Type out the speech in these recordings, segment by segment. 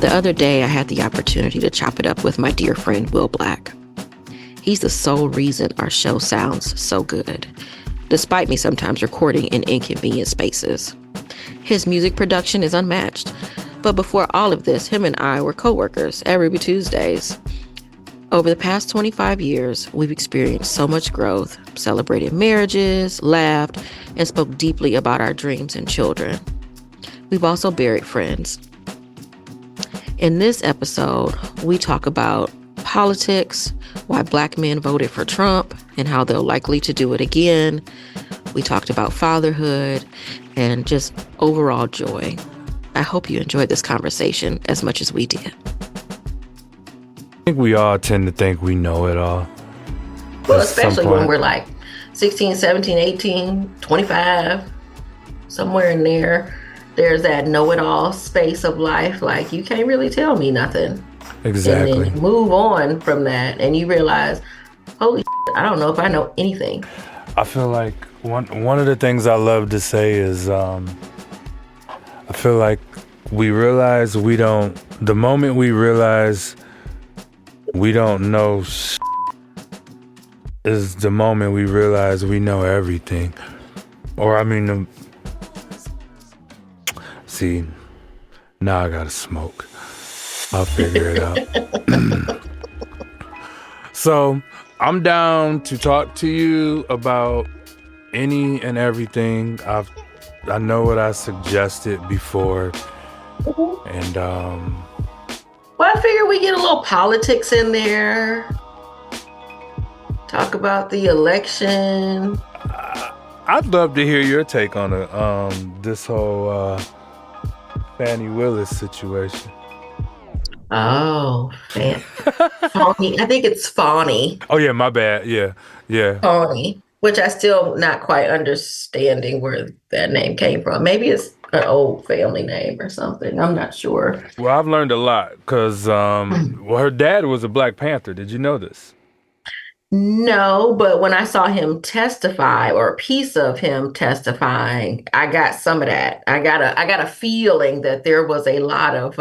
The other day, I had the opportunity to chop it up with my dear friend, Wil Black. He's the sole reason our show sounds so good, despite me sometimes recording in inconvenient spaces. His music production is unmatched, but before all of this, him and I were co-workers at Ruby Tuesdays. Over the past 25 years, we've experienced so much growth, celebrated marriages, laughed, and spoke deeply about our dreams and children. We've also buried friends. In this episode, we talk about politics, why Black men voted for Trump, and how they're likely to do it again. We talked about fatherhood and just overall joy. I hope you enjoyed this conversation as much as we did. I think we all tend to think we know it all. Well, especially when we're like 16, 17, 18, 25, somewhere in there. There's that know-it-all space of life. Like, you can't really tell me nothing. Exactly. And then you move on from that and you realize, holy shit, I don't know if I know anything. I feel like one of the things I love to say is I feel like we realize the moment we realize we don't know is the moment we realize we know everything. Or, I mean, see, now I gotta smoke. I'll figure it out. So, I'm down to talk to you about any and everything. I know what I suggested before. And, well, I figure we get a little politics in there. Talk about the election. I'd love to hear your take on this whole Fannie Willis situation. Oh, Fawny. I think it's Fawny. Oh yeah, my bad. Yeah. Fawny, which I still not quite understanding where that name came from. Maybe it's an old family name or something. I'm not sure. Well, I've learned a lot because her dad was a Black Panther. Did you know this? No, but when I saw him testify, or a piece of him testifying, I got some of that. I got a feeling that there was a lot of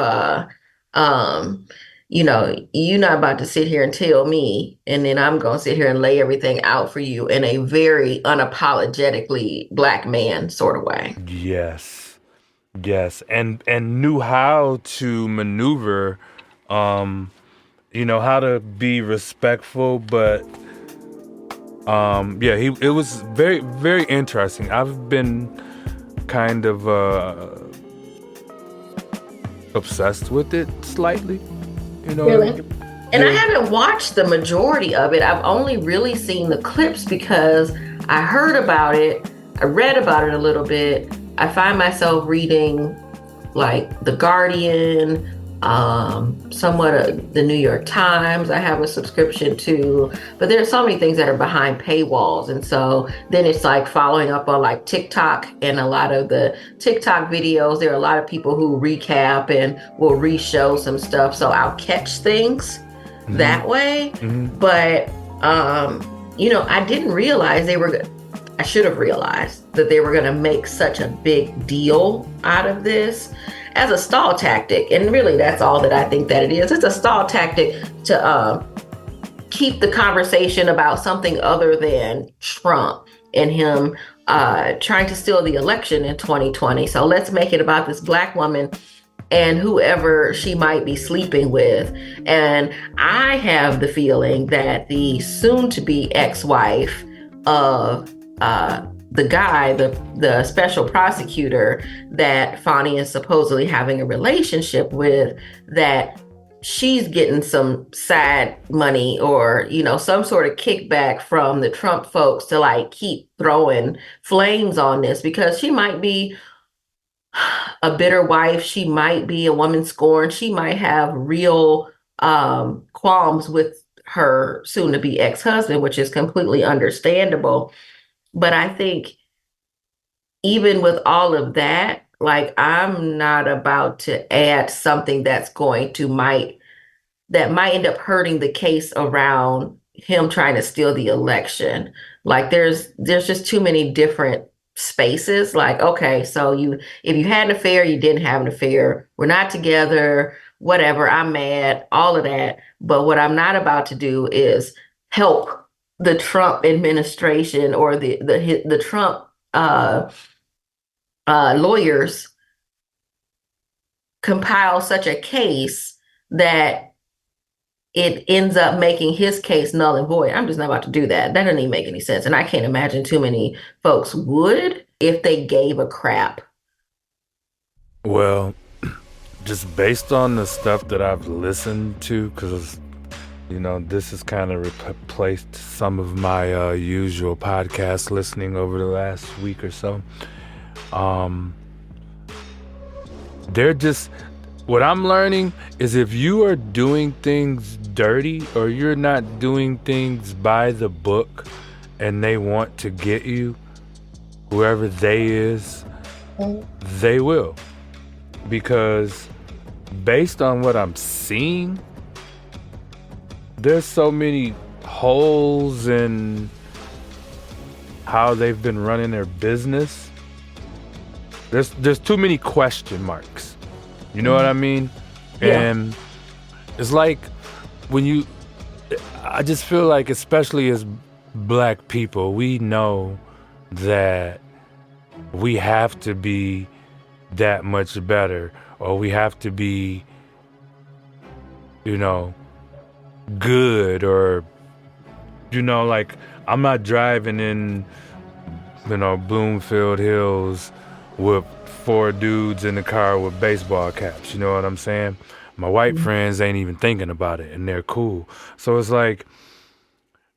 you're not about to sit here and tell me, and then I'm gonna sit here and lay everything out for you in a very unapologetically Black man sort of way. Yes, and knew how to maneuver, how to be respectful, but it was very, very interesting. I've been kind of obsessed with it slightly, Really? And I haven't watched the majority of it. I've only really seen the clips because I heard about it, I read about it a little bit. I find myself reading like The Guardian, somewhat of the New York Times. I have a subscription to, but there are so many things that are behind paywalls. And so then it's like following up on like TikTok, and a lot of the TikTok videos, there are a lot of people who recap and will re-show some stuff. So I'll catch things that way. Mm-hmm. But, I didn't realize I should have realized that they were going to make such a big deal out of this as a stall tactic. And really, that's all that I think that it is. It's a stall tactic to keep the conversation about something other than Trump and him trying to steal the election in 2020. So let's make it about this Black woman and whoever she might be sleeping with. And I have the feeling that the soon-to-be ex-wife of the guy, the special prosecutor that Fani is supposedly having a relationship with, that she's getting some side money or, some sort of kickback from the Trump folks to like keep throwing flames on this, because she might be a bitter wife. She might be a woman scorned. She might have real qualms with her soon to be ex-husband, which is completely understandable. But I think even with all of that, like, I'm not about to add something that's might end up hurting the case around him trying to steal the election. Like, there's just too many different spaces. Like, okay, so if you had an affair, you didn't have an affair. We're not together, whatever. I'm mad, all of that. But what I'm not about to do is help the Trump administration or the Trump lawyers compile such a case that it ends up making his case null and void. I'm just not about to do that. That doesn't even make any sense. And I can't imagine too many folks would if they gave a crap. Well, just based on the stuff that I've listened to, because, this has kind of replaced some of my usual podcast listening over the last week or so. What I'm learning is if you are doing things dirty or you're not doing things by the book and they want to get you, whoever they is, they will. Because based on what I'm seeing, there's so many holes in how they've been running their business. There's too many question marks. You know what I mean? Yeah. And it's like I just feel like, especially as Black people, we know that we have to be that much better, or we have to be, good, or, like, I'm not driving in, Bloomfield Hills with 4 dudes in the car with baseball caps. You know what I'm saying? My white friends ain't even thinking about it, and they're cool. So it's like,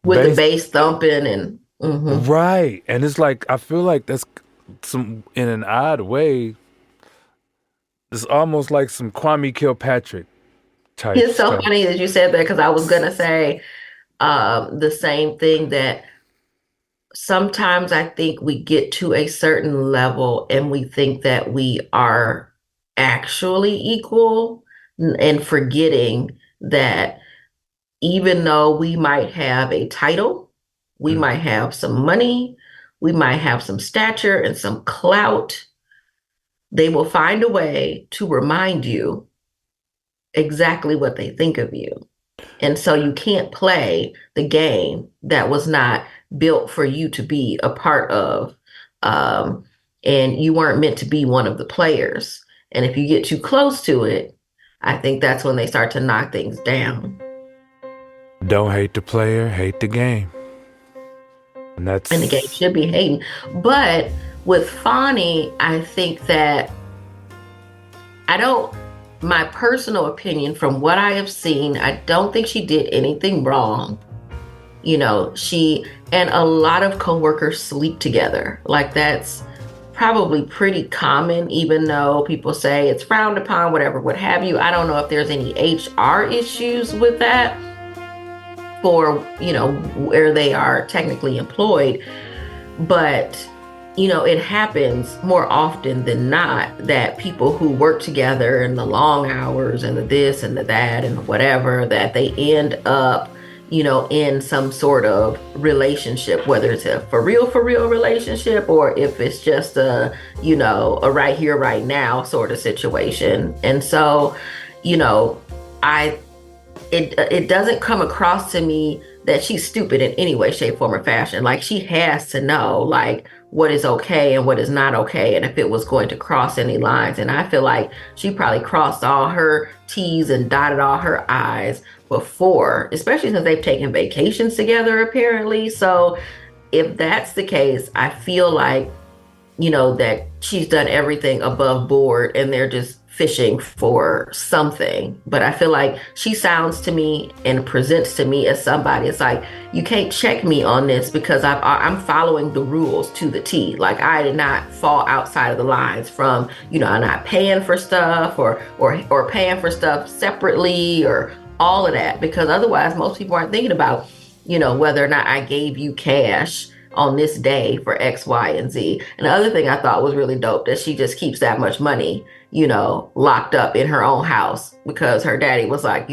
with the bass thumping and right. And it's like, I feel like that's in an odd way, it's almost like some Kwame Kilpatrick type It's so stuff. funny that you said that, because I was gonna say the same thing, that sometimes I think we get to a certain level and we think that we are actually equal, and forgetting that even though we might have a title, we might have some money, we might have some stature and some clout, they will find a way to remind you exactly what they think of you. And so you can't play the game that was not built for you to be a part of. And you weren't meant to be one of the players. And if you get too close to it, I think that's when they start to knock things down. Don't hate the player, hate the game. And the game should be hating. But with Fonnie, I think that my personal opinion, from what I have seen, I don't think she did anything wrong. She and a lot of coworkers sleep together. Like, that's probably pretty common, even though people say it's frowned upon, whatever, what have you. I don't know if there's any HR issues with that for, where they are technically employed. But it happens more often than not that people who work together in the long hours and the this and the that and whatever, that they end up, in some sort of relationship, whether it's a for real relationship, or if it's just a right here, right now sort of situation. And so, it doesn't come across to me that she's stupid in any way, shape, form, or fashion. Like, she has to know, like, what is okay and what is not okay, and if it was going to cross any lines. And I feel like she probably crossed all her T's and dotted all her I's before, especially since they've taken vacations together, apparently. So if that's the case, I feel like, that she's done everything above board and they're just fishing for something. But I feel like she sounds to me and presents to me as somebody, it's like, you can't check me on this because I'm following the rules to the T. Like, I did not fall outside of the lines from, I'm not paying for stuff or paying for stuff separately or all of that, because otherwise most people aren't thinking about, whether or not I gave you cash on this day for X, Y, and Z. And the other thing I thought was really dope, that she just keeps that much money, locked up in her own house, because her daddy was like,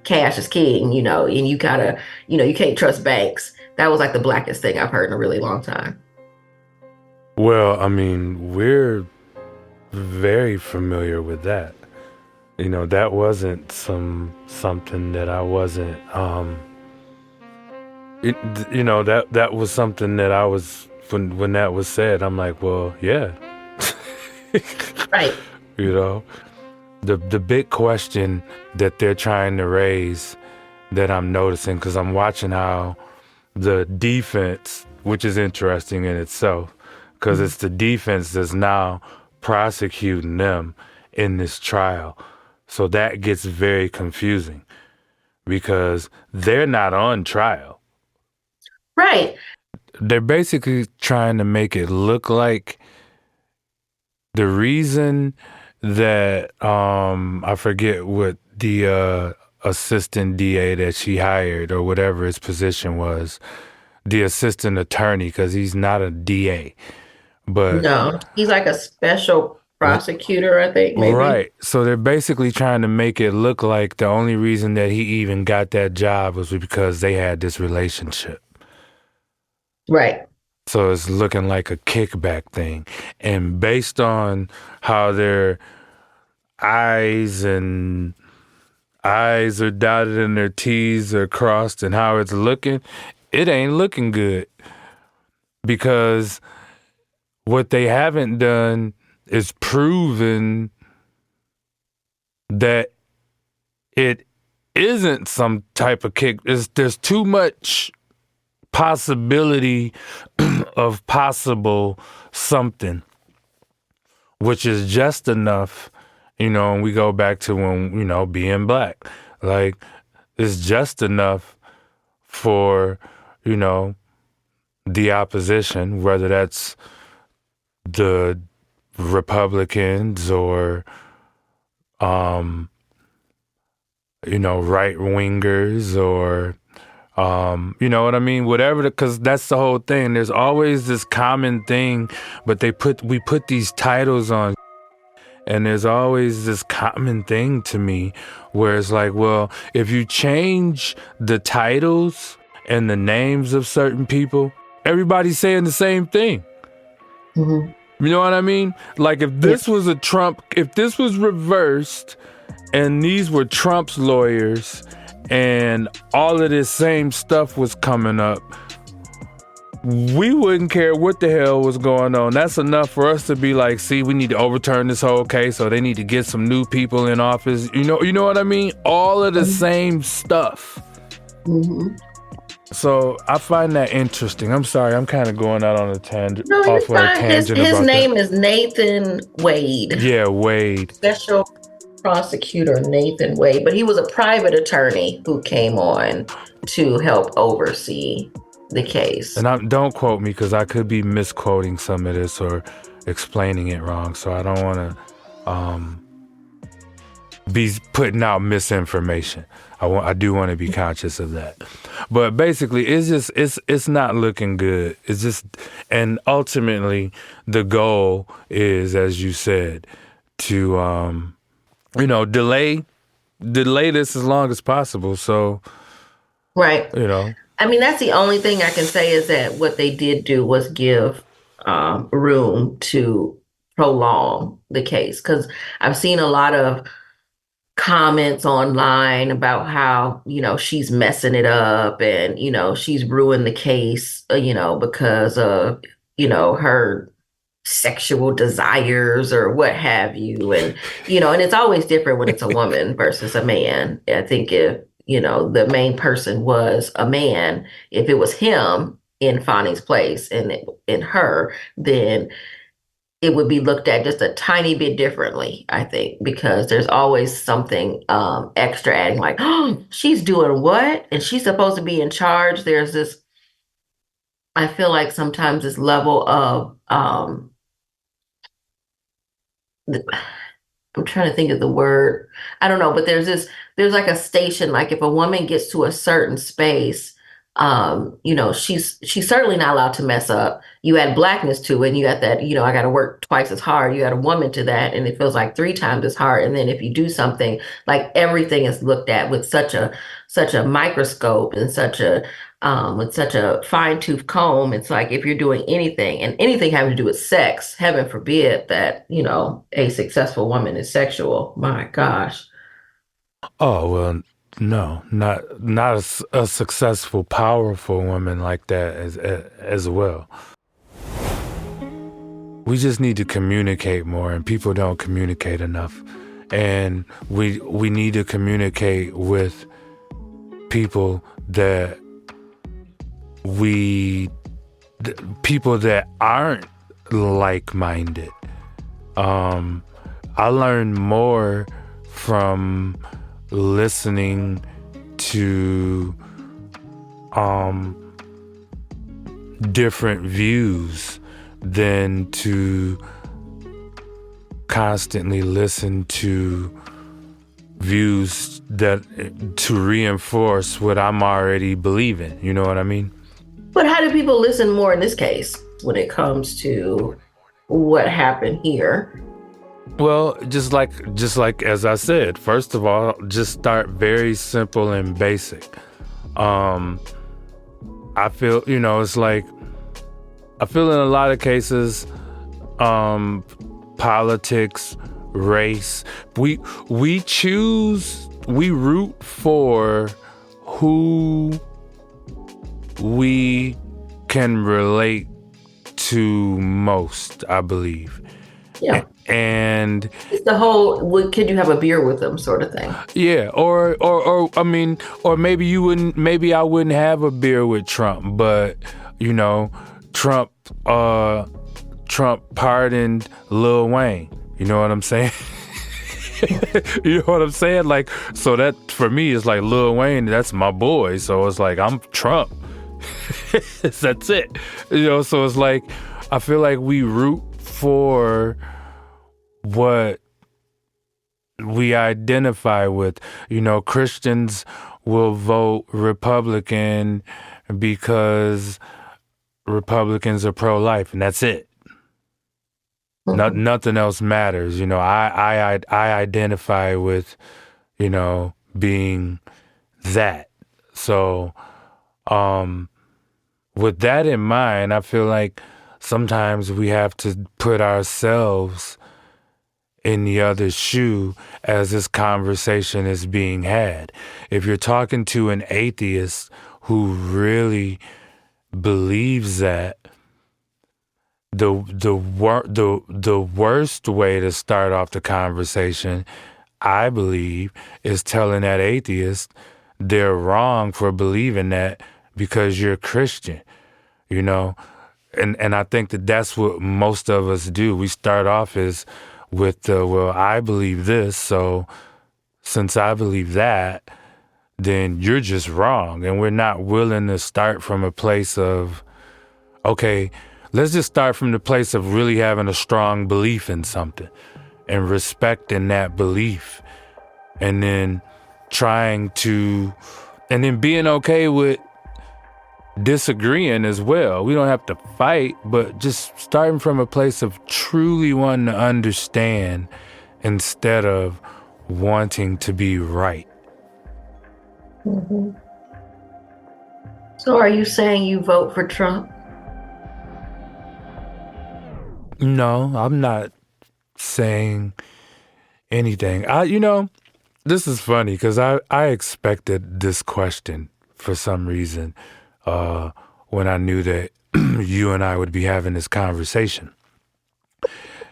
cash is king, and you gotta, you can't trust banks. That was like the blackest thing I've heard in a really long time. Well, I mean, we're very familiar with that. That wasn't something that I wasn't it, that was something that I was when that was said, I'm like, well, yeah. Right. you know, the big question that they're trying to raise that I'm noticing, because I'm watching how the defense, which is interesting in itself, because it's the defense that's now prosecuting them in this trial. So that gets very confusing because they're not on trial. Right. They're basically trying to make it look like the reason that I forget what the assistant DA that she hired or whatever his position was, the assistant attorney, because he's not a DA, but No, he's like a special prosecutor, I think, maybe. right. So they're basically trying to make it look like the only reason that he even got that job was because they had this relationship. Right. So it's looking like a kickback thing. And based on how their I's and I's are dotted and their T's are crossed and how it's looking, it ain't looking good. Because what they haven't done is proven that it isn't some type of kick. There's too much possibility of possible something, which is just enough, and we go back to when, being black. Like, it's just enough for, the opposition, whether that's the Republicans or, right wingers or, you know what I mean? Whatever, because that's the whole thing. There's always this common thing, but we put these titles on, and there's always this common thing to me where it's like, well, if you change the titles and the names of certain people, everybody's saying the same thing. Mm-hmm. You know what I mean? Like if this was if this was reversed and these were Trump's lawyers and all of this same stuff was coming up, we wouldn't care what the hell was going on. That's enough for us to be like, see, we need to overturn this whole case, or they need to get some new people in office. You know what I mean? All of the same stuff. Mm-hmm. So I find that interesting. I'm sorry, I'm kind of going out on a tangent. No, off you're on a fine. tangent His about name that. is Nathan Wade. Yeah, Wade. Special prosecutor Nathan Wade, but he was a private attorney who came on to help oversee the case. And don't quote me because I could be misquoting some of this or explaining it wrong. So I don't want to be putting out misinformation. I do want to be conscious of that. But basically, it's not looking good. It's just, and ultimately, the goal is, as you said, to delay this as long as possible. So, right. I mean, that's the only thing I can say is that what they did do was give room to prolong the case, because I've seen a lot of comments online about how, she's messing it up and, she's ruined the case, because of, her sexual desires or what have you. And, and it's always different when it's a woman versus a man. I think if, the main person was a man, if it was him in Fonny's place and in her, then it would be looked at just a tiny bit differently, I think, because there's always something extra adding, like, oh, she's doing what? And she's supposed to be in charge. There's this, I feel like sometimes this level of, I'm trying to think of the word. I don't know, but there's like a station, like if a woman gets to a certain space, she's certainly not allowed to mess up. You add blackness to it, and you got that, I got to work twice as hard. You add a woman to that, and it feels like 3 times as hard. And then if you do something, like everything is looked at with such a microscope and such a with such a fine-tooth comb. It's like if you're doing anything and anything having to do with sex, heaven forbid that, a successful woman is sexual. My gosh. Oh, well, no, not a successful, powerful woman like that as well. We just need to communicate more, and people don't communicate enough. And we need to communicate with people that people that aren't like-minded. I learn more from listening to different views than to constantly listen to views that to reinforce what I'm already believing. You know what I mean? But how do people listen more in this case when it comes to what happened here? Well, just like as I said, first of all, just start very simple and basic. I feel, it's like I feel in a lot of cases, politics, race, we root for who we can relate to most, I believe. Yeah. And it's the whole, could you have a beer with them sort of thing? Yeah, or I mean, or maybe I wouldn't have a beer with Trump, but Trump pardoned Lil Wayne. You know what I'm saying? You know what I'm saying? Like, so that for me is like Lil Wayne, that's my boy. So it's like I'm Trump. That's it. So it's like I feel like we root for what we identify with. Christians will vote Republican because Republicans are pro-life, and that's it. Mm-hmm. Nothing else matters. I identify with, being that. So, with that in mind, I feel like sometimes we have to put ourselves in the other shoe as this conversation is being had. If you're talking to an atheist who really believes that, the worst way to start off the conversation, I believe, is telling that atheist they're wrong for believing that because you're Christian, And I think that's what most of us do. We start off with well, I believe this, so since I believe that, then you're just wrong. And we're not willing to start from a place of, okay, let's just start from the place of really having a strong belief in something and respecting that belief, and then being okay with disagreeing as well. We don't have to fight, but just starting from a place of truly wanting to understand instead of wanting to be right. Mm-hmm. So are you saying you vote for Trump? No, I'm not saying anything. This is funny because I expected this question for some reason when I knew that you and I would be having this conversation.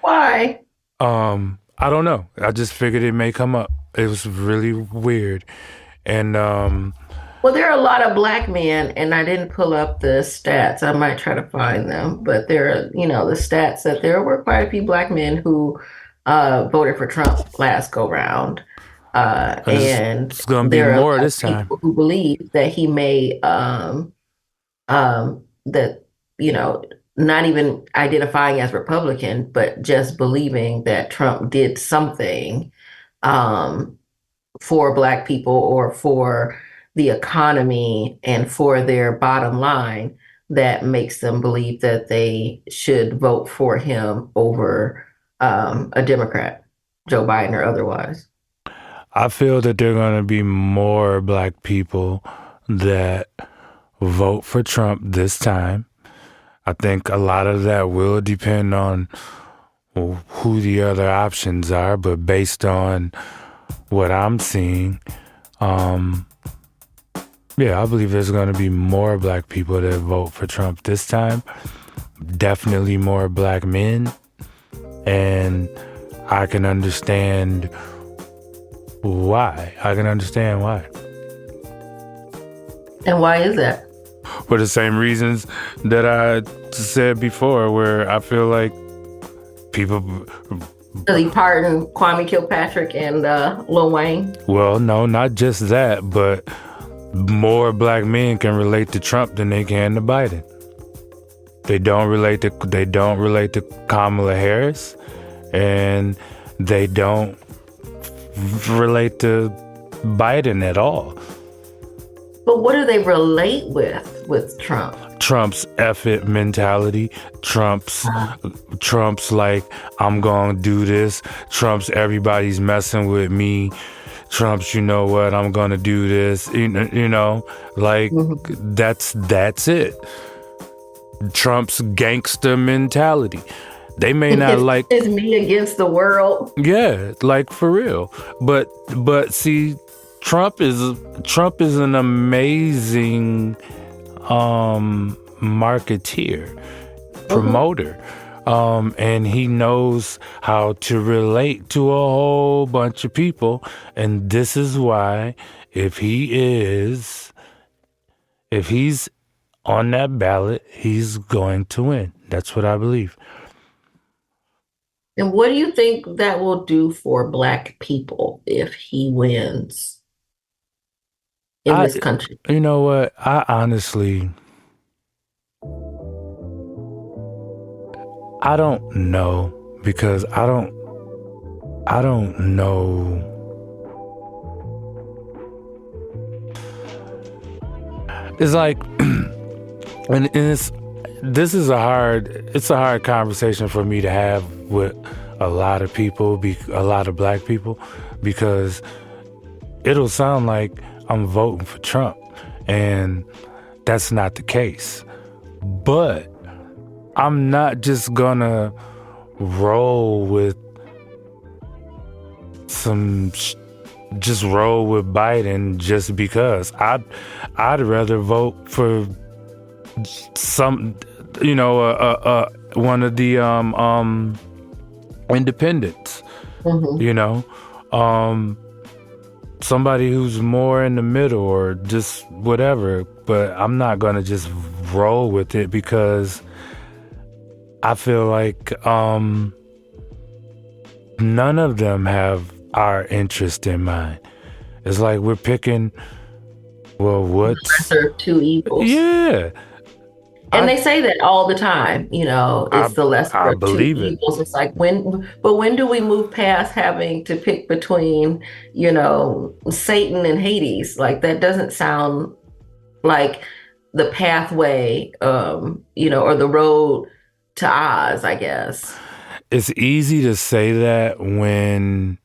Why? I don't know. I just figured it may come up. It was really weird. And well, there are a lot of black men, and I didn't pull up the stats. I might try to find them, but there are, the stats that there were quite a few black men who voted for Trump last go round. And it's going to be more this time. People who believe that he may, that, not even identifying as Republican, but just believing that Trump did something for black people or for the economy and for their bottom line that makes them believe that they should vote for him over a Democrat, Joe Biden or otherwise. I feel that there are going to be more black people that vote for Trump this time. I think a lot of that will depend on who the other options are, but based on what I'm seeing, yeah, I believe there's going to be more black people that vote for Trump this time. Definitely more black men. And I can understand why. And why is that? For the same reasons that I said before, where I feel like people... Does he pardon Kwame Kilpatrick and Lil Wayne? Well, no, not just that, but more black men can relate to Trump than they can to Biden. They don't relate to Kamala Harris, and they don't relate to Biden at all. But what do they relate with Trump? Trump's effort mentality. Trump's like, I'm gonna do this. Trump's everybody's messing with me. Trump's, you know what, I'm gonna do this. You know, like that's it. Trump's gangster mentality. They may not like it's me against the world. Yeah, like for real. But see, Trump is an amazing marketeer, promoter. And he knows how to relate to a whole bunch of people. And this is why if he's on that ballot, he's going to win. That's what I believe. And what do you think that will do for black people if he wins in this country? You know what? I honestly, I don't know, because I don't know. It's like, and this is a hard conversation for me to have with a lot of people, a lot of black people, because it'll sound like I'm voting for Trump, and that's not the case. But I'm not just gonna roll with just roll with Biden just because. I'd rather vote for some, you know, one of the independents, you know, somebody who's more in the middle or just whatever. But I'm not gonna just roll with it because I feel like none of them have our interest in mind. It's like we're picking, well, what's lesser of two evils. Yeah. And they say that all the time, you know, it's the lesser of two evils. It's like when do we move past having to pick between, you know, Satan and Hades? Like that doesn't sound like the pathway, you know, or the road to Oz, I guess. It's easy to say that when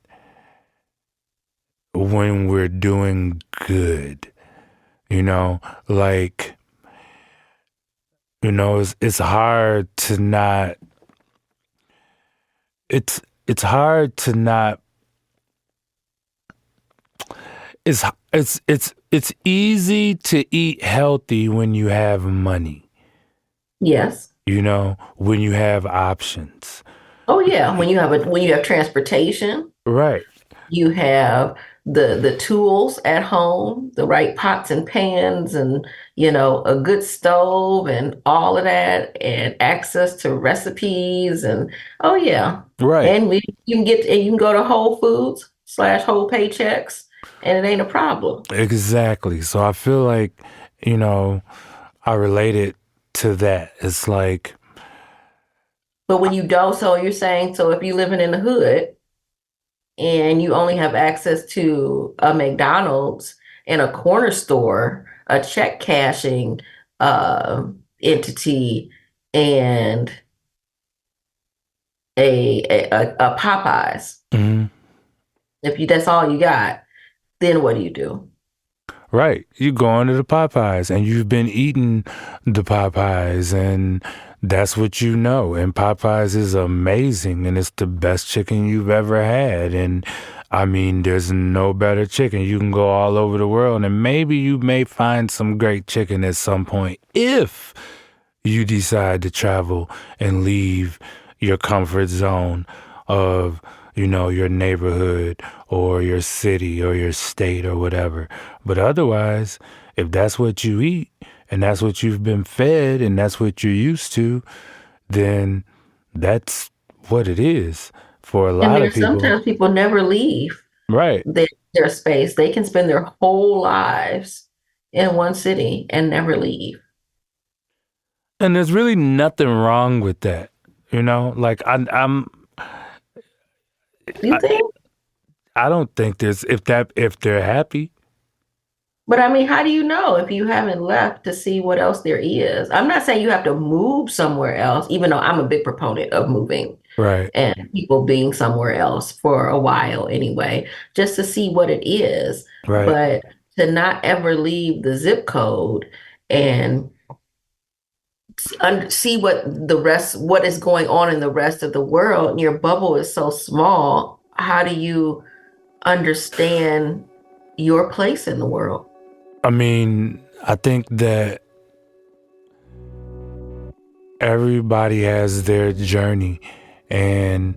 we're doing good, you know, like, you know, it's hard to not, it's hard to not, it's easy to eat healthy when you have money. Yes. You know, when you have options. Oh yeah, when you have transportation. Right. You have the tools at home, the right pots and pans, and you know, a good stove and all of that, and access to recipes, and oh yeah. Right. And you can go to Whole Foods / Whole Paychecks, and it ain't a problem. Exactly. So I feel like, you know, I relate it to that. It's like, but when you don't, so you're saying, so if you're living in the hood and you only have access to a McDonald's and a corner store, a check cashing entity, and a Popeyes, mm-hmm. if that's all you got, then what do you do? Right. You going to the Popeyes and you've been eating the Popeyes and that's what you know. And Popeyes is amazing and it's the best chicken you've ever had. And I mean, there's no better chicken. You can go all over the world and maybe you may find some great chicken at some point if you decide to travel and leave your comfort zone of, your neighborhood or your city or your state or whatever. But otherwise, if that's what you eat and that's what you've been fed and that's what you're used to, then that's what it is for a lot of people. Sometimes people never leave Right. their space. They can spend their whole lives in one city and never leave. And there's really nothing wrong with that. Like You think? I don't think there's if they're happy. But I mean, how do you know if you haven't left to see what else there is? I'm not saying you have to move somewhere else, even though I'm a big proponent of moving Right. and people being somewhere else for a while anyway, just to see what it is. Right. But to not ever leave the zip code and see what is going on in the rest of the world, and your bubble is so small, how do you understand your place in the world? I mean, I think that everybody has their journey and,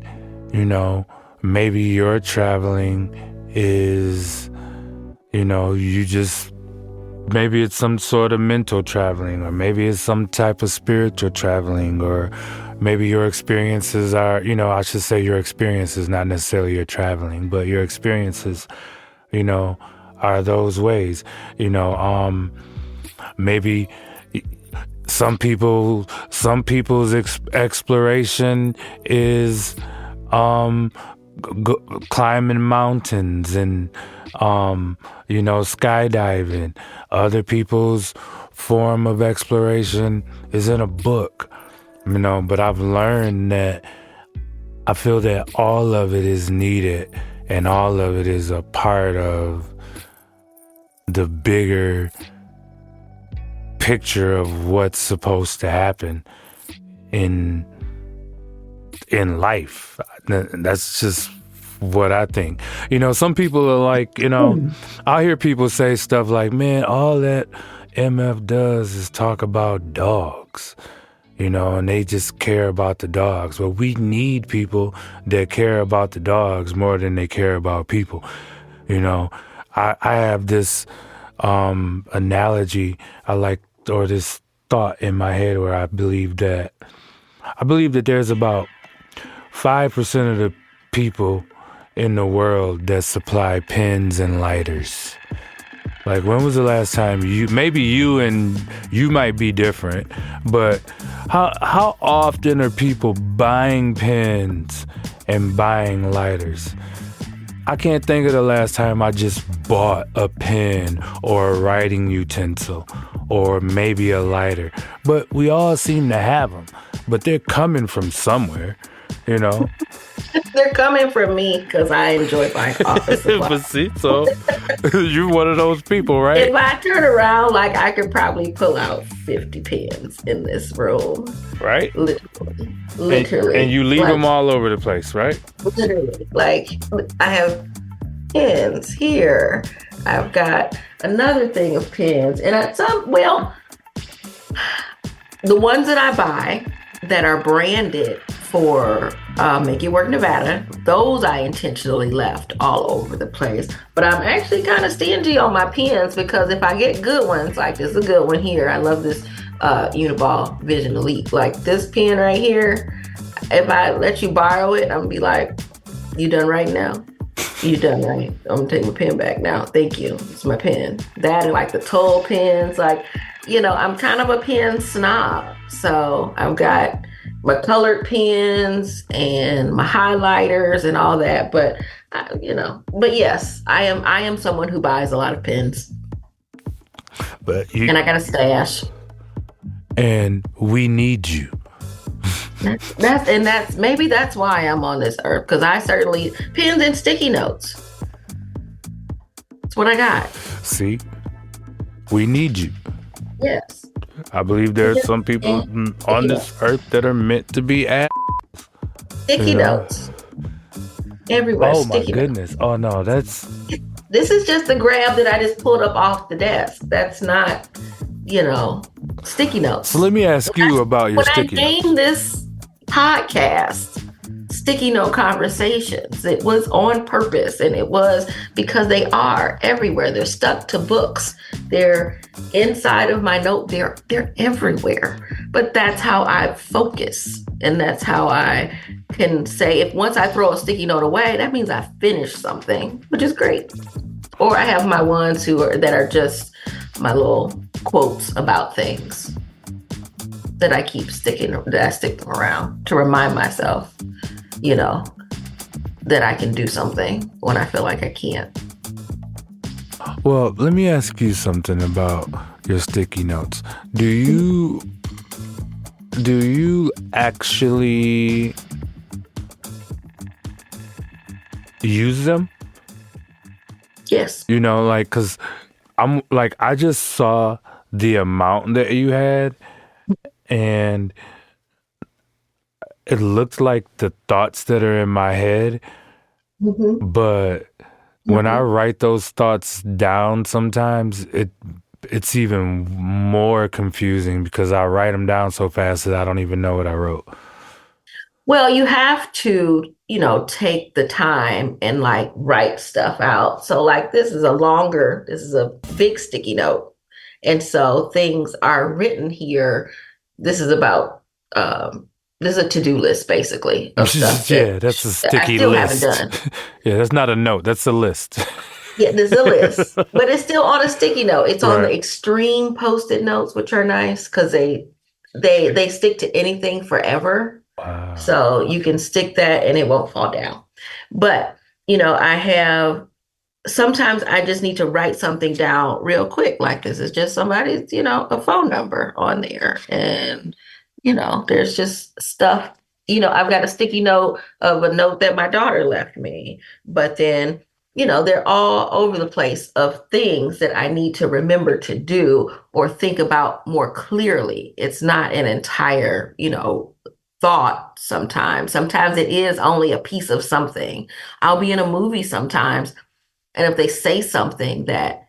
maybe your traveling is, maybe it's some sort of mental traveling, or maybe it's some type of spiritual traveling, or maybe your experiences are, I should say your experiences, not necessarily your traveling, but your experiences, are those ways, maybe some people's exploration is, climbing mountains and, skydiving. Other people's form of exploration is in a book, but I've learned that I feel that all of it is needed and all of it is a part of the bigger picture of what's supposed to happen in life. That's just what I think. Some people are like, I hear people say stuff like, man, all that MF does is talk about dogs, and they just care about the dogs. But we need people that care about the dogs more than they care about people. I have this analogy or this thought in my head where I believe that there's about 5% of the people in the world that supply pens and lighters. Like, when was the last time maybe you might be different, but how often are people buying pens and buying lighters? I can't think of the last time I just bought a pen or a writing utensil or maybe a lighter. But we all seem to have them. But they're coming from somewhere, They're coming from me because I enjoy buying office supplies. But see, so you're one of those people, right? If I turn around, I could probably pull out 50 pens in this room. Right? Literally. And you leave them all over the place, right? Literally. I have pens here. I've got another thing of pens. And the ones that I buy that are branded for Make It Work Nevada, those I intentionally left all over the place. But I'm actually kind of stingy on my pens because if I get good ones, like this is a good one here. I love this Uniball Vision Elite. Like this pen right here, if I let you borrow it, I'm gonna be like, you done right now? You done right. I'm gonna take my pen back now. Thank you. It's my pen. That and like the Toll pens, I'm kind of a pen snob. So I've got my colored pens and my highlighters and all that. But yes, I am someone who buys a lot of pens. And I got a stash. And we need you. Maybe that's why I'm on this earth, because I certainly pens and sticky notes. That's what I got. See, We need you. Yes. I believe there are some people on this earth that are meant to be sticky notes. Everywhere. Oh sticky my goodness. Notes. Oh no, that's... This is just the grab that I just pulled up off the desk. That's not, sticky notes. So let me ask you about your sticky notes. When I named this podcast Sticky Note Conversations, it was on purpose, and it was because they are everywhere. They're stuck to books. They're inside of my note. They're everywhere. But that's how I focus, and that's how I can say, if once I throw a sticky note away, that means I finished something, which is great. Or I have my ones that are just my little quotes about things that I stick them around to remind myself, that I can do something when I feel like I can't. Well, let me ask you something about your sticky notes. Do you actually use them? Yes. Because I'm like, I just saw the amount that you had, and it looked like the thoughts that are in my head. Mm-hmm. But when I write those thoughts down, sometimes it's even more confusing because I write them down so fast that I don't even know what I wrote. Well, you have to, take the time and write stuff out. So this is a big sticky note. And so things are written here. This is about, this is a to-do list basically of stuff. Yeah, that's a sticky list. I still haven't done. Yeah, that's not a note. That's a list. Yeah, there's a list, but it's still on a sticky note. It's on the extreme Post-it notes, which are nice because they stick to anything forever. Wow. So you can stick that and it won't fall down. But, sometimes I just need to write something down real quick. Like this is just somebody's, a phone number on there. And, there's just stuff, I've got a sticky note of a note that my daughter left me. But then, they're all over the place of things that I need to remember to do or think about more clearly. It's not an entire, thought sometimes. Sometimes it is only a piece of something. I'll be in a movie sometimes, and if they say something that,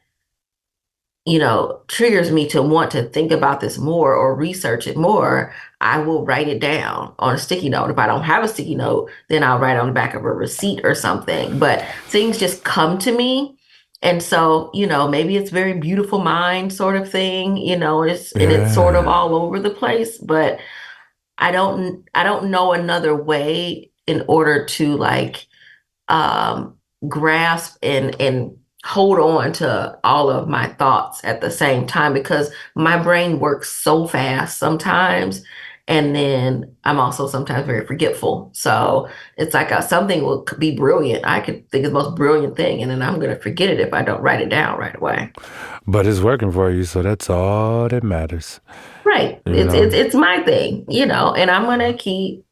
triggers me to want to think about this more or research it more, I will write it down on a sticky note. If I don't have a sticky note, then I'll write on the back of a receipt or something. But things just come to me. And so, maybe it's very beautiful mind sort of thing, and it's sort of all over the place. But I don't know another way in order to grasp and hold on to all of my thoughts at the same time, because my brain works so fast sometimes. And then I'm also sometimes very forgetful. So it's like something will be brilliant. I could think of the most brilliant thing, and then I'm going to forget it if I don't write it down right away. But it's working for you, so that's all that matters. Right. It's my thing, and I'm going to keep,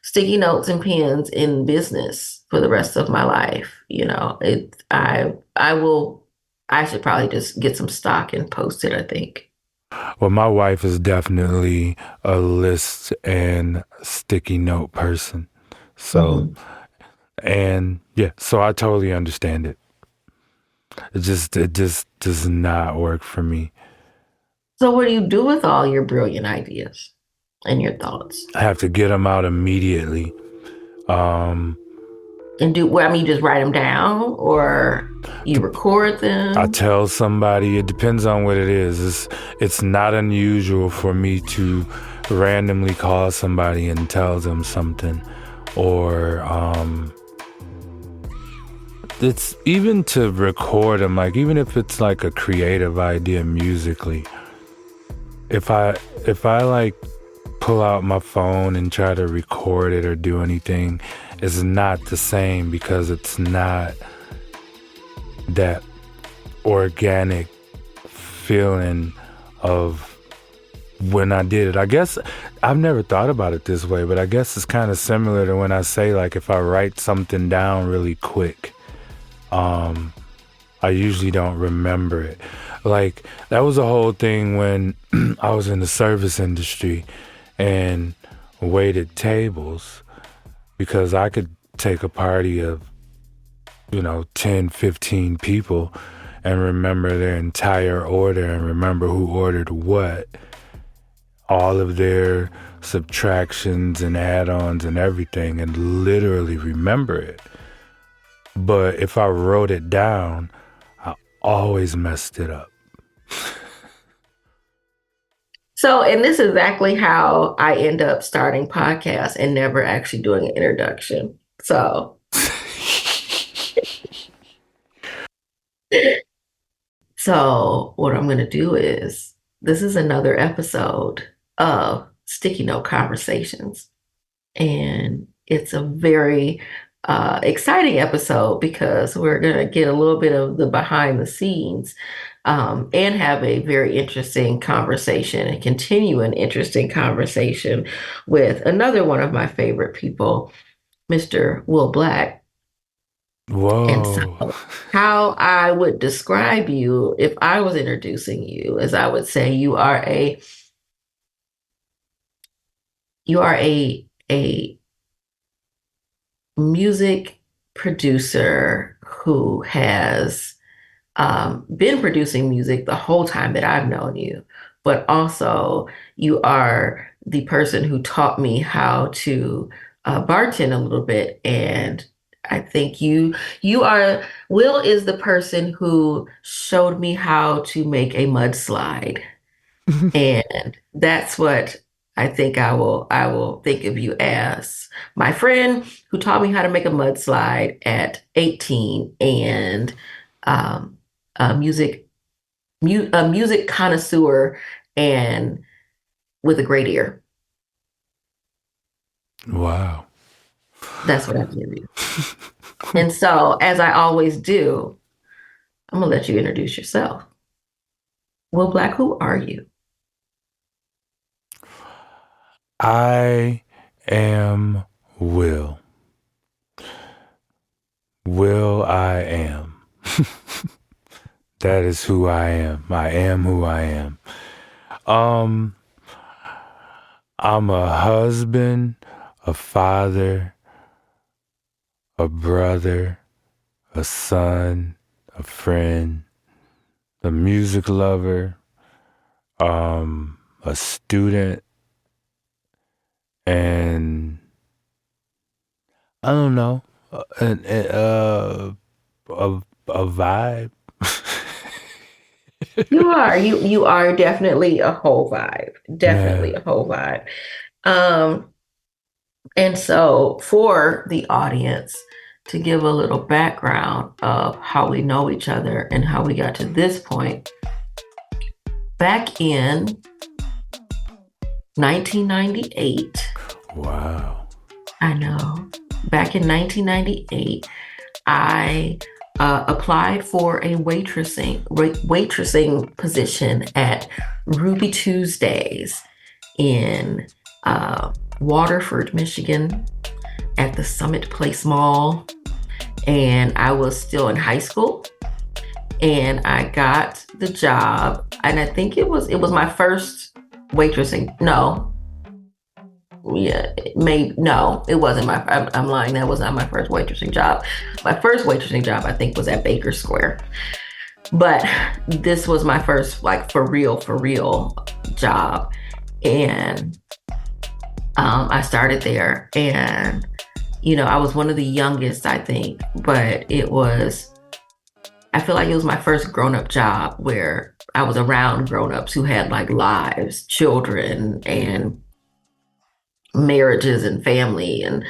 sticky notes and pens in business for the rest of my life. I should probably just get some stock and post it, I think. Well, my wife is definitely a list and sticky note person. So, so I totally understand it. It just does not work for me. So what do you do with all your brilliant ideas and your thoughts? I have to get them out immediately. And you just write them down, or you record them? I tell somebody. It depends on what it is. It's not unusual for me to randomly call somebody and tell them something, or it's even to record them. Even if it's a creative idea musically, if I pull out my phone and try to record it or do anything, is not the same, because it's not that organic feeling of when I did it. I guess I've never thought about it this way, but I guess it's kind of similar to when I say if I write something down really quick, I usually don't remember it. Like, that was a whole thing when I was in the service industry and waited tables, because I could take a party of, 10, 15 people and remember their entire order and remember who ordered what, all of their subtractions and add-ons and everything, and literally remember it. But if I wrote it down, I always messed it up. So, and this is exactly how I end up starting podcasts and never actually doing an introduction. So, what I'm going to do is, this is another episode of Sticky Note Conversations. And it's a very exciting episode because we're going to get a little bit of the behind the scenes and have a very interesting conversation and continue an interesting conversation with another one of my favorite people, Mr. Wil Black. Whoa. And so how I would describe you if I was introducing you is, I would say you are a music producer who has been producing music the whole time that I've known you, but also you are the person who taught me how to bartend a little bit. And I think Wil is the person who showed me how to make a mudslide. And that's what I think I will think of you as, my friend who taught me how to make a mudslide at 18, and um, a music connoisseur and with a great ear. Wow. That's what I give you. And so, as I always do, I'm gonna let you introduce yourself. Wil Black, who are you? I am Wil. Wil, I am. That is who I am. I am who I am. I'm a husband, a father, a brother, a son, a friend, a music lover, a student, and I don't know, a vibe. You are definitely a whole vibe. Definitely a whole vibe. And so, for the audience, to give a little background of how we know each other and how we got to this point, back in 1998. Wow. I know. Back in 1998, I applied for a waitressing position at Ruby Tuesdays in Waterford, Michigan, at the Summit Place Mall. And I was still in high school, and I got the job. And I think it was my first waitressing. No. Yeah, maybe. No, it wasn't I'm lying. That was not my first waitressing job. My first waitressing job, I think, was at Baker Square. But this was my first, like, for real job. And I started there, and I was one of the youngest, I think, but I feel like it was my first grown-up job where I was around grown-ups who had, like, lives, children, and marriages and family and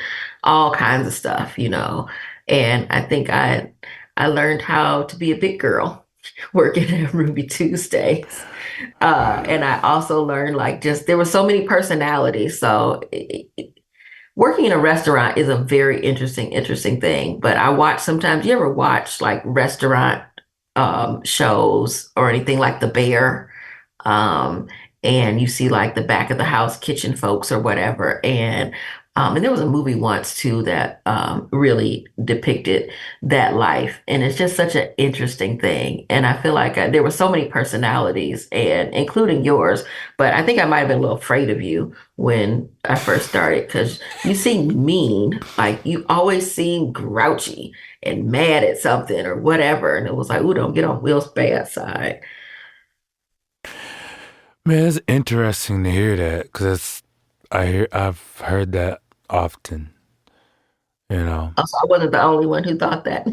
all kinds of stuff, And I think I learned how to be a big girl working at Ruby Tuesdays. And I also learned, like, just there were so many personalities. So working in a restaurant is a very interesting thing. But sometimes you ever watch, like, restaurant shows or anything like The Bear, and you see, like, the back of the house kitchen folks or whatever. And And there was a movie once too that really depicted that life. And it's just such an interesting thing. And I feel like there were so many personalities, and including yours. But I think I might have been a little afraid of you when I first started because you seem mean. Like you always seem grouchy and mad at something or whatever. And it was like, ooh, don't get on Will's bad side. Man, it's interesting to hear that because I've heard that often. You know. Also, I wasn't the only one who thought that.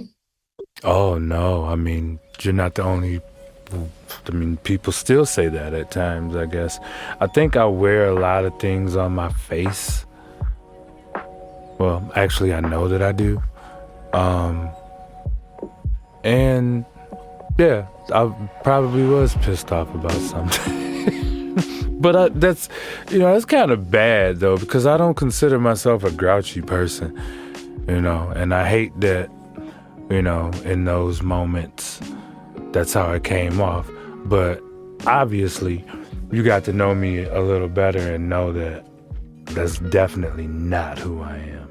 Oh no, I mean you're not the only. I mean, people still say that at times. I guess. I think I wear a lot of things on my face. Well, actually, I know that I do. Um, and yeah, I probably was pissed off about something. But that's, that's kind of bad though, because I don't consider myself a grouchy person, and I hate that, in those moments, that's how it came off. But obviously, you got to know me a little better and know that that's definitely not who I am.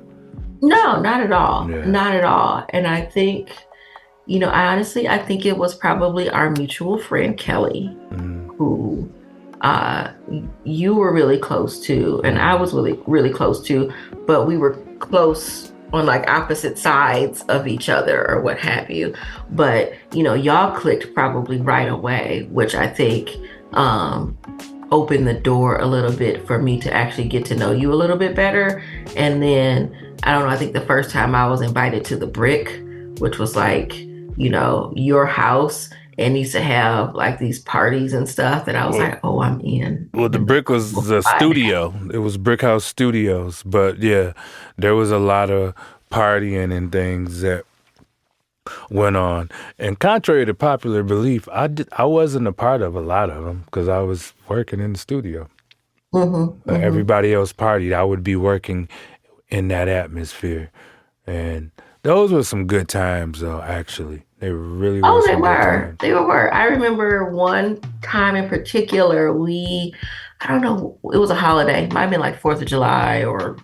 No, not at all. Yeah. Not at all. And I think, I think it was probably our mutual friend Kelly who uh you were really close to, and I was really, really close to, but we were close on like opposite sides of each other or what have you. But, y'all clicked probably right away, which I think opened the door a little bit for me to actually get to know you a little bit better. And then I don't know, I think the first time I was invited to the Brick, which was like, your house, and used to have like these parties and stuff that I was like, oh, I'm in. Well, the Brick was the studio. It was Brick House Studios. But yeah, there was a lot of partying and things that went on. And contrary to popular belief, I wasn't a part of a lot of them because I was working in the studio. Everybody else partied. I would be working in that atmosphere. And those were some good times, though, actually. They really were. Oh, they some good were. times. They were. I remember one time in particular, I don't know, it was a holiday. It might have been like 4th of July or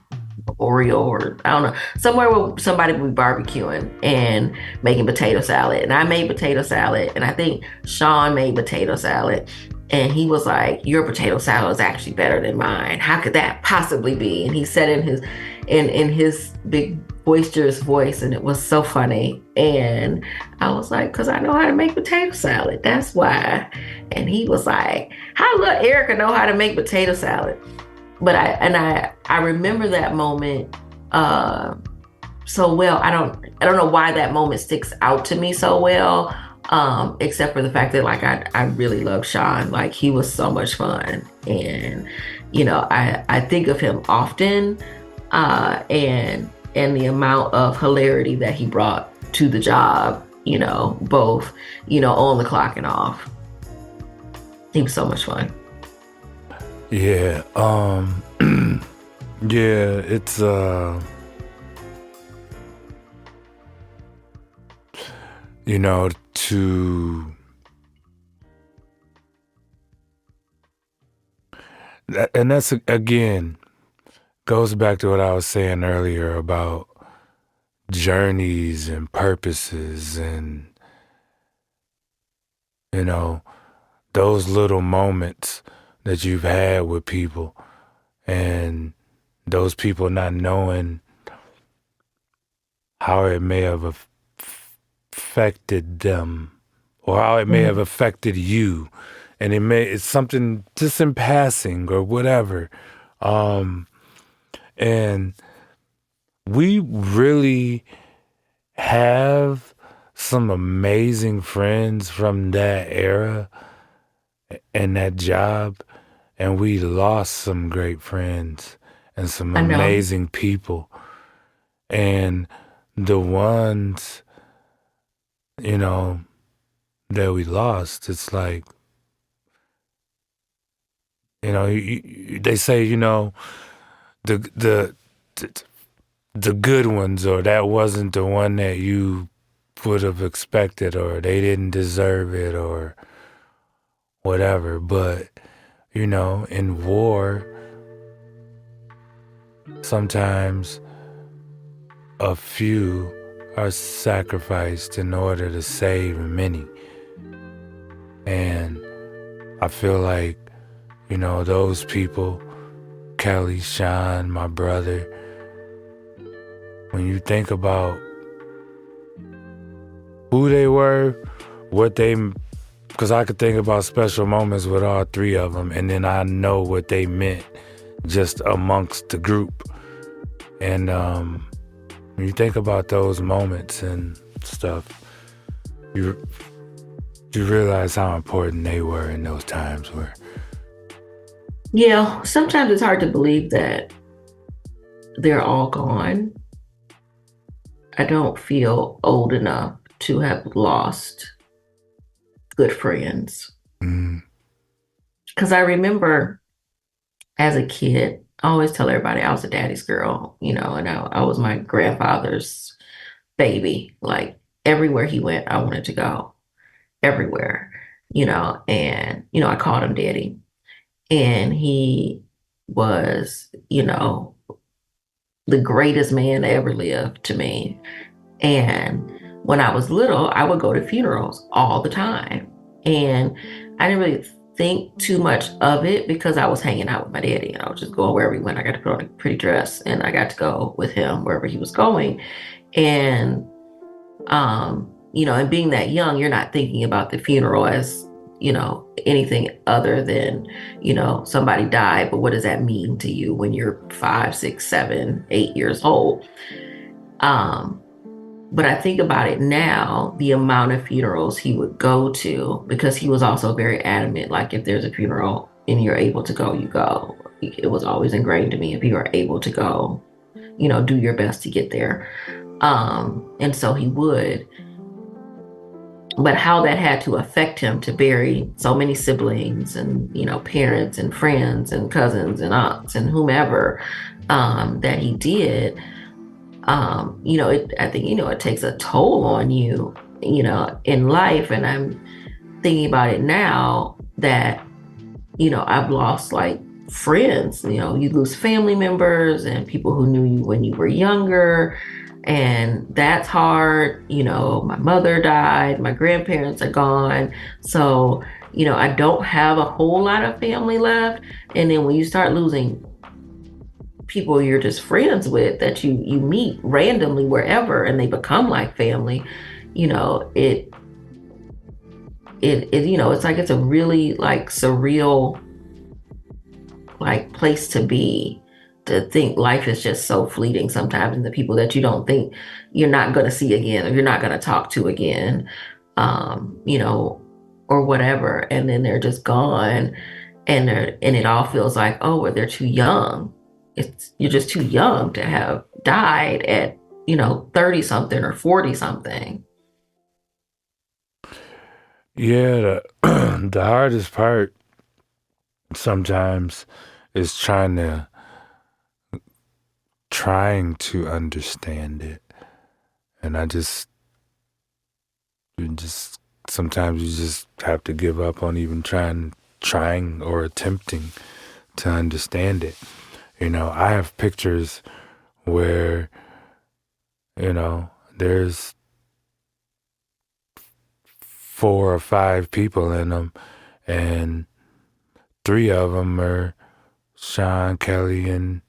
Oreo, or I don't know, somewhere where somebody would be barbecuing and making potato salad. And I made potato salad, and I think Sean made potato salad. And he was like, your potato salad is actually better than mine. How could that possibly be? And he said in his big boisterous voice, and it was so funny. And I was like, because I know how to make potato salad. That's why. And he was like, how does Erika know how to make potato salad? But I remember that moment so well. I don't know why that moment sticks out to me so well, except for the fact that like I really love Sean. Like he was so much fun, and I think of him often, and the amount of hilarity that he brought to the job. Both on the clock and off. He was so much fun. Yeah. Yeah, it's to and that's again goes back to what I was saying earlier about journeys and purposes, and those little moments that you've had with people, and those people not knowing how it may have affected them, or how it may have affected you, and it's something just in passing or whatever. And we really have some amazing friends from that era and that job, and we lost some great friends and some amazing people. And the ones, that we lost, it's like, they say, the good ones, or that wasn't the one that you would have expected, or they didn't deserve it, or whatever. But in war, sometimes a few are sacrificed in order to save many. And I feel like, those people, Kelly, Sean, my brother, when you think about who they were, because I could think about special moments with all three of them, and then I know what they meant just amongst the group. And when you think about those moments and stuff, you realize how important they were in those times. Yeah, sometimes it's hard to believe that they're all gone. I don't feel old enough to have lost good friends. Because I remember as a kid, I always tell everybody I was a daddy's girl, and I was my grandfather's baby. Like everywhere he went, I wanted to go. Everywhere, and, I called him daddy. And he was, the greatest man that ever lived to me. And when I was little, I would go to funerals all the time. And I didn't really think too much of it because I was hanging out with my daddy. I was just going wherever he went. I got to put on a pretty dress and I got to go with him wherever he was going. And, and being that young, you're not thinking about the funeral as, anything other than, somebody died. But what does that mean to you when you're 5, 6, 7, 8 years old? But I think about it now, the amount of funerals he would go to, because he was also very adamant, like if there's a funeral and you're able to go, you go. It was always ingrained to me, if you are able to go, do your best to get there. And so he would. But how that had to affect him to bury so many siblings and, parents and friends and cousins and aunts and whomever that he did, I think, it takes a toll on you, in life. And I'm thinking about it now that, I've lost like friends, you lose family members and people who knew you when you were younger. And that's hard. My mother died, my grandparents are gone. So, I don't have a whole lot of family left. And then when you start losing people you're just friends with that you meet randomly wherever and they become like family, it's like it's a really like surreal like place to be. To think life is just so fleeting sometimes, and the people that you don't think you're not going to see again or you're not going to talk to again, or whatever, and then they're just gone, and it all feels like, oh, well, they're too young. You're just too young to have died at 30 something or 40 something. Yeah, the hardest part sometimes is trying to understand it. And sometimes you just have to give up on even trying or attempting to understand it. I have pictures where, there's 4 or 5 people in them, and 3 of them are Sean, Kelly, and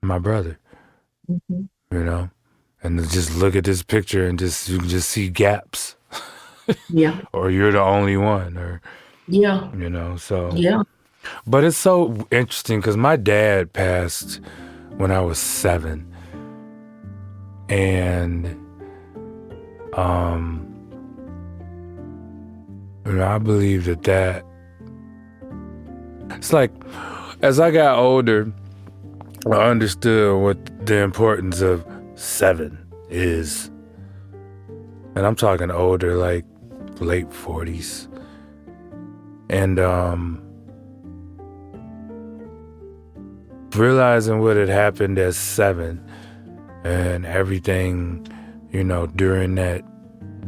my brother. Mm-hmm. And just look at this picture and you can just see gaps. Yeah. Or you're the only one, or yeah. So Yeah. But it's so interesting because my dad passed when I was 7, and I believe that it's like as I got older, I understood what the importance of 7 is. And I'm talking older, like late 40s. And realizing what had happened at 7 and everything,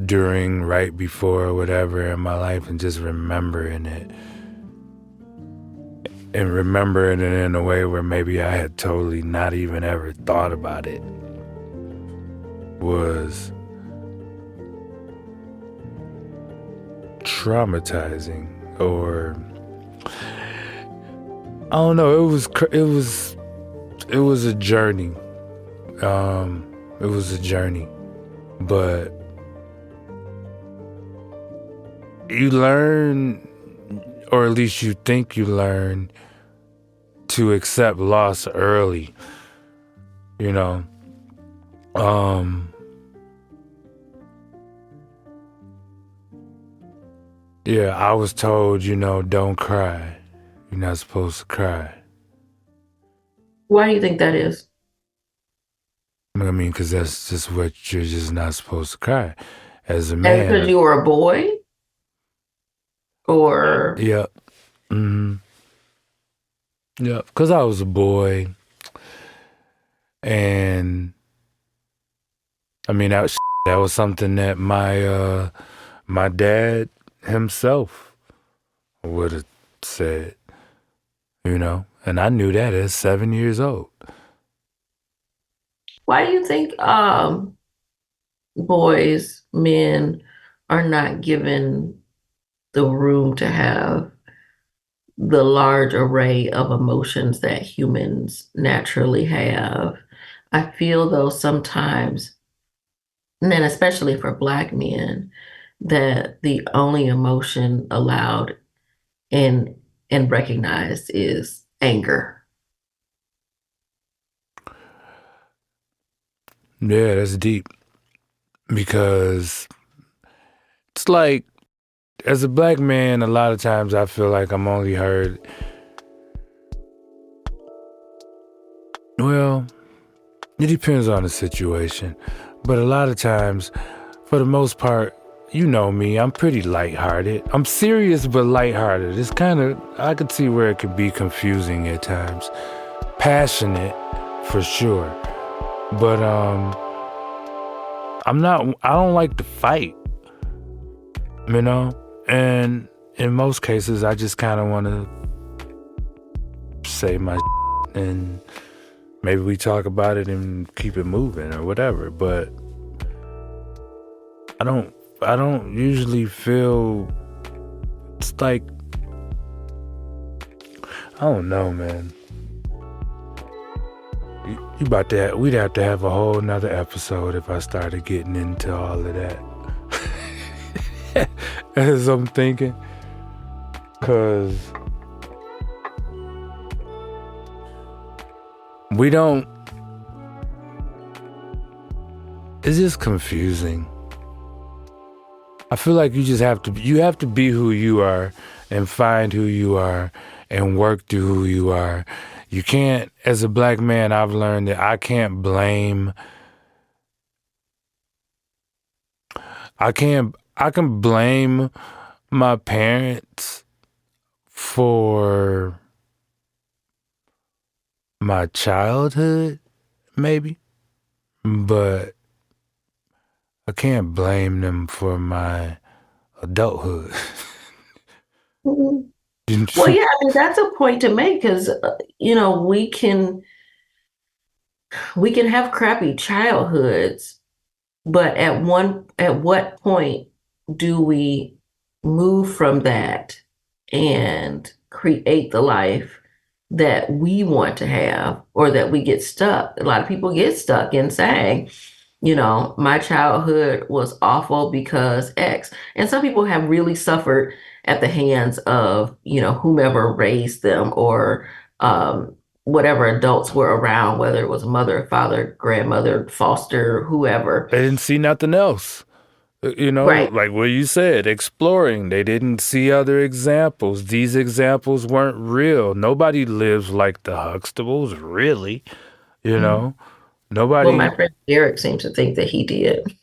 during, right before, whatever in my life, and just remembering it. and remembering it in a way where maybe I had totally not even ever thought about it was traumatizing, or I don't know. It was a journey. It was a journey, but you learn, or at least you think you learn, to accept loss early. You know, yeah, I was told, don't cry. You're not supposed to cry. Why do you think that is? I mean, because that's just what you're just not supposed to cry as a And because man. you were a boy? Or Yep. Mm-hmm. Yep. Because I was a boy. And I mean, that was something that my dad himself would have said, and I knew that at 7 years old. why do you think boys, men are not given the room to have the large array of emotions that humans naturally have? I feel though sometimes, and then especially for Black men, that the only emotion allowed and recognized is anger. Yeah, that's deep, because it's like, as a Black man, a lot of times I feel like I'm only heard, well, it depends on the situation, but a lot of times, for the most part, you know me, I'm pretty lighthearted. I'm serious but lighthearted. It's kind of, I could see where it could be confusing at times. Passionate, for sure. But I don't like to fight, And in most cases, I just kind of want to say my and maybe we talk about it and keep it moving or whatever. But I don't usually feel, it's like, I don't know, man. We'd have to have a whole nother episode if I started getting into all of that. As I'm thinking. 'Cause it's just confusing. I feel like you have to be who you are and find who you are and work through who you are. You can't, as a Black man, I've learned that I can blame my parents for my childhood, maybe, but I can't blame them for my adulthood. Mhm. Well, yeah, I mean that's a point to make because we can have crappy childhoods, but at what point do we move from that and create the life that we want to have, or that we get stuck? A lot of people get stuck in saying, my childhood was awful because X. And some people have really suffered at the hands of, whomever raised them, or whatever adults were around, whether it was mother, father, grandmother, foster, whoever. They didn't see nothing else. Right. Like what you said, exploring. They didn't see other examples. These examples weren't real. Nobody lives like the Huxtables, really. Mhm. Well, Nobody. my friend Derek seems to think that he did.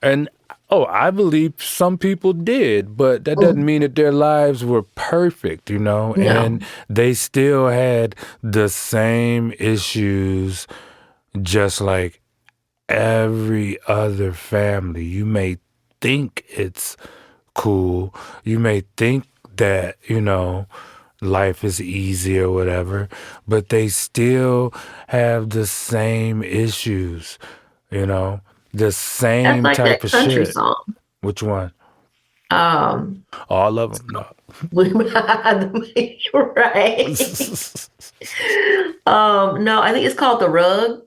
And I believe some people did, but that doesn't Mhm. mean that their lives were perfect, and No. they still had the same issues, just like every other family. You may think it's cool. You may think that, life is easy or whatever, but they still have the same issues, the That's same like type that of country shit. song. Which one? Um, All of them? No. right. No, I think it's called The Rug.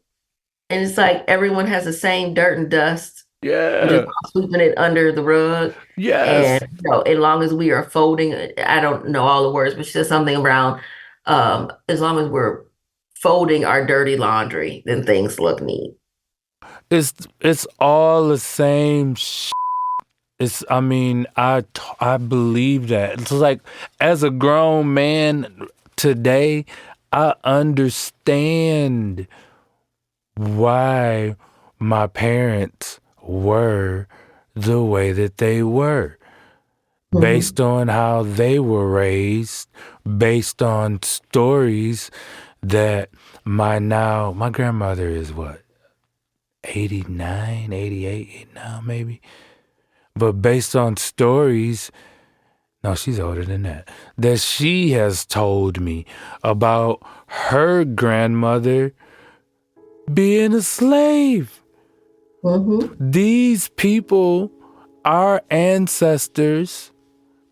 And it's like everyone has the same dirt and dust. We're just Yeah. sweeping it under the rug. Yes. And as long as we are folding, I don't know all the words, but she said something around as long as we're folding our dirty laundry, then things look neat. It's all the same It's, I mean, I believe that. It's like, as a grown man today, I understand why my parents were the way that they were, based Mhm. on how they were raised, based on stories that my grandmother is what, 89, 88 now maybe? But based on stories, no, she's older than that, that she has told me about her grandmother being a slave. Mhm. These people, our ancestors,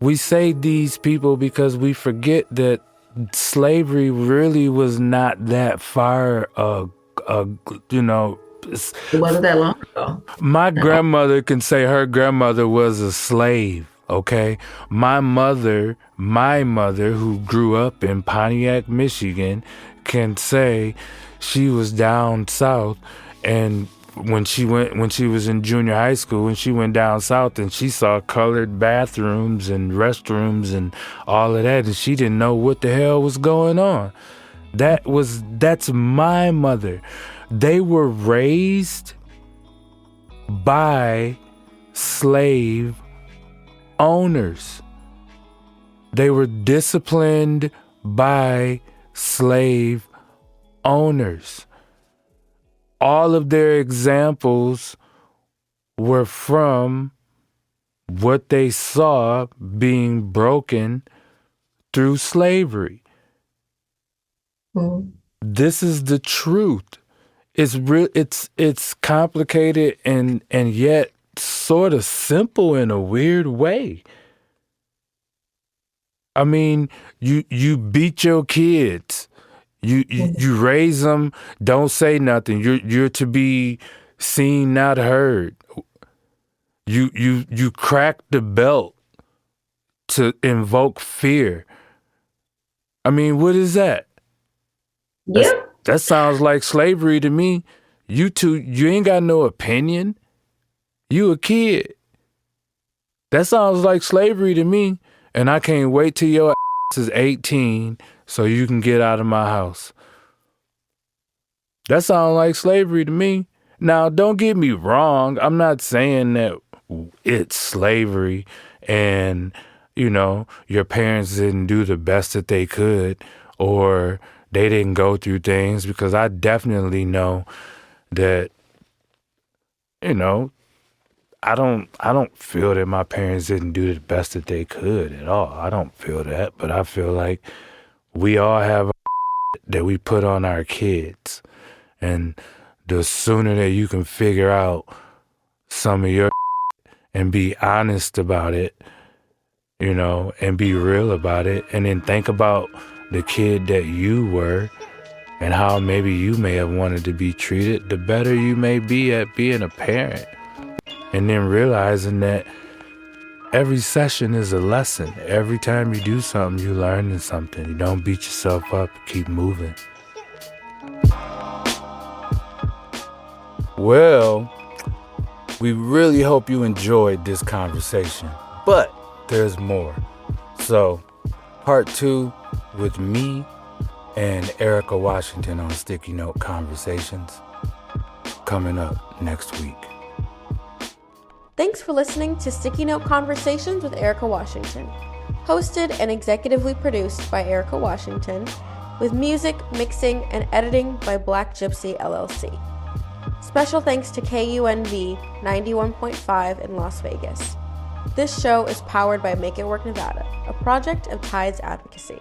we say these people because we forget that slavery really was not that far, uh, you know, It wasn't that long ago. my No. grandmother can say her grandmother was a slave, okay? My mother, who grew up in Pontiac, Michigan, can say she was down south, and when she was in junior high school, and she went down south and she saw colored bathrooms and restrooms and all of that, and she didn't know what the hell was going on. That's my mother. They were raised by slave owners. They were disciplined by slave owners. All of their examples were from what they saw being broken through slavery. Mhm. This is the truth. It's complicated and yet sort of simple in a weird way. I mean, you beat your kids. You raise them, don't say nothing. You're to be seen, not heard. You crack the belt to invoke fear. I mean, what is that? That's, Yeah. that sounds like slavery to me. You ain't got no opinion. You a kid. That sounds like slavery to me. And I can't wait till your ass is 18 so you can get out of my house. That sounds like slavery to me. Now, don't get me wrong. I'm not saying that it's slavery and, your parents didn't do the best that they could or they didn't go through things, because I definitely know that, I don't feel that my parents didn't do the best that they could at all. I don't feel that, but I feel like we all have that we put on our kids. And the sooner that you can figure out some of your and be honest about it, and be real about it, and then think about the kid that you were and how maybe you may have wanted to be treated, the better you may be at being a parent. And then realizing that every session is a lesson. Every time you do something, you learn something. You don't beat yourself up. Keep moving. Well, we really hope you enjoyed this conversation, but there's more. So, part 2 with me and Erika Washington on Sticky Note Conversations coming up next week. Thanks for listening to Sticky Note Conversations with Erika Washington. Hosted and executively produced by Erika Washington, with music, mixing, and editing by Black Gypsy LLC. Special thanks to KUNV 91.5 in Las Vegas. This show is powered by Make It Work Nevada, a project of Tides Advocacy.